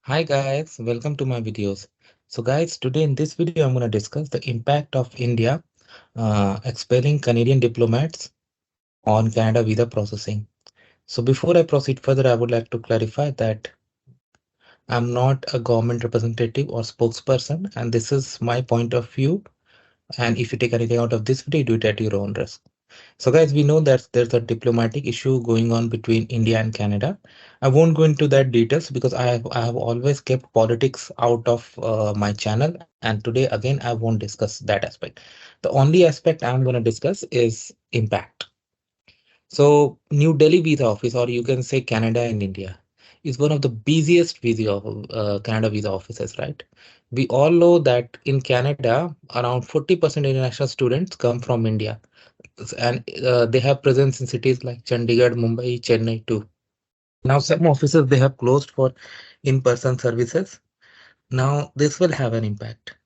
Hi guys, welcome to my videos. So guys, today in this video I'm going to discuss the impact of India expelling Canadian diplomats on Canada visa processing. So before I proceed further, I would like to clarify that I'm not a government representative or spokesperson, and this is my point of view. And if you take anything out of this video, do it at your own risk. So, guys, we know that there's a diplomatic issue going on between India and Canada. I won't go into that details because I have always kept politics out of my channel, and today again I won't discuss that aspect. The only aspect I'm going to discuss is impact. So, New Delhi visa office, or you can say Canada and India, is one of the busiest Canada visa offices, right? We all know that in Canada, around 40% international students come from India, and they have presence in cities like Chandigarh, Mumbai, Chennai too. Now, some offices they have closed for in-person services. Now, this will have an impact.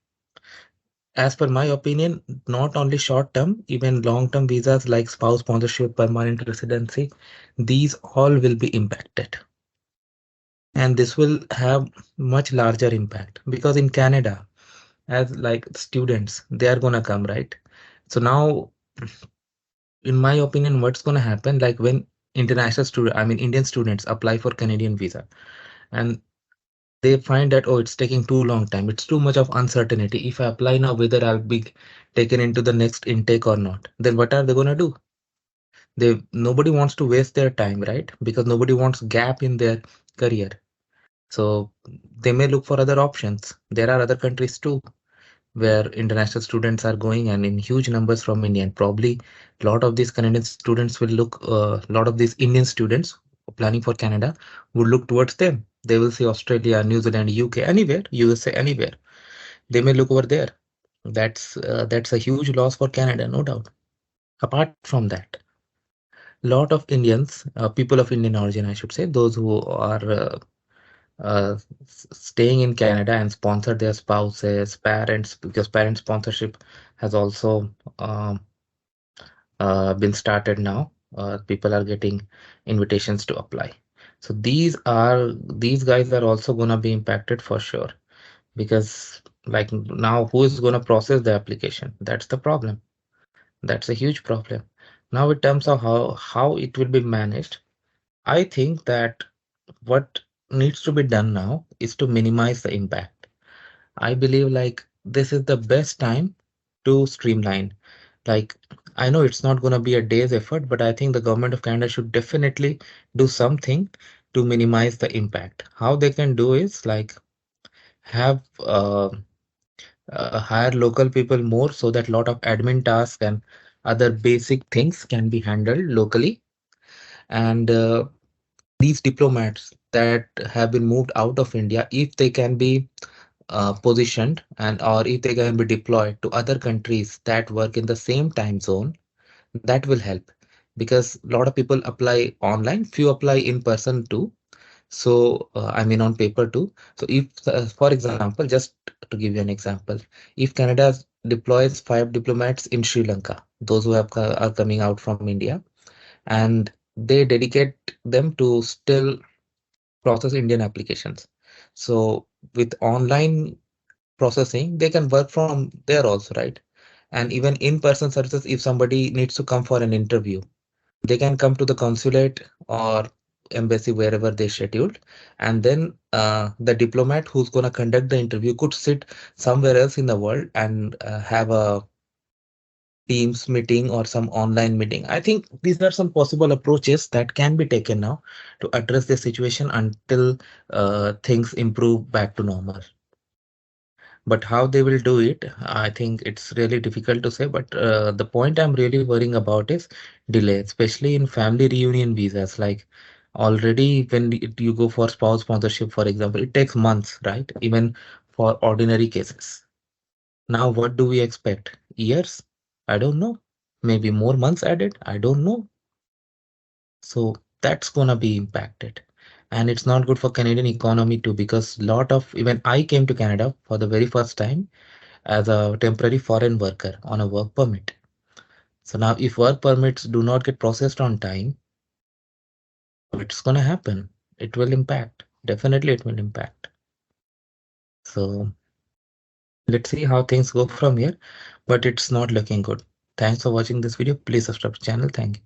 As per my opinion, not only short-term, even long-term visas like spouse sponsorship, permanent residency, these all will be impacted. And this will have much larger impact because in Canada, as like students, they are gonna come, right? So now in my opinion, what's going to happen, like when Indian students apply for Canadian visa and they find that, oh, it's taking too long time. It's too much of uncertainty. If I apply now, whether I'll be taken into the next intake or not, then what are they going to do? Nobody wants to waste their time, right? Because nobody wants gap in their career. So they may look for other options. There are other countries too where international students are going and in huge numbers from India. And probably a lot of these Canadian students will look, a lot of these Indian students planning for Canada would look towards them. They will see Australia, New Zealand, UK, anywhere, USA, anywhere. They may look over there. That's a huge loss for Canada, no doubt. Apart from that, lot of Indians, people of Indian origin, I should say, those who are staying in Canada and sponsor their spouses, parents, because parent sponsorship has also been started now. People are getting invitations to apply. So these guys are also gonna be impacted for sure because like now who is gonna process the application? That's the problem. That's a huge problem. Now in terms of how it will be managed, I think that what needs to be done now is to minimize the impact. I believe like this is the best time to streamline. Like I know it's not going to be a day's effort, but I think the government of Canada should definitely do something to minimize the impact. How they can do is like have hire local people more so that lot of admin tasks and other basic things can be handled locally. And these diplomats that have been moved out of India, if they can be positioned and or if they can be deployed to other countries that work in the same time zone, that will help because a lot of people apply online, few apply in person too. So on paper too. So if for example, just to give you an example, if Canada deploys 5 diplomats in Sri Lanka, those who are coming out from India, and they dedicate them to still process Indian applications. So with online processing, they can work from there also, right? And even in-person services, if somebody needs to come for an interview, they can come to the consulate or embassy wherever they scheduled, and then the diplomat who's going to conduct the interview could sit somewhere else in the world and have a Teams meeting or some online meeting. I think these are some possible approaches that can be taken now to address the situation until things improve back to normal. But how they will do it, I think it's really difficult to say. But the point I'm really worrying about is delay, especially in family reunion visas. Like already when you go for spouse sponsorship, for example, it takes months, right? Even for ordinary cases. Now, what do we expect? Years? I don't know. Maybe more months added? I don't know. So that's gonna be impacted. And it's not good for Canadian economy too, because lot of even I came to Canada for the very first time as a temporary foreign worker on a work permit. So now if work permits do not get processed on time, what's gonna happen? It will impact. Definitely it will impact. So let's see how things go from here, but it's not looking good. Thanks for watching this video. Please subscribe to the channel. Thank you.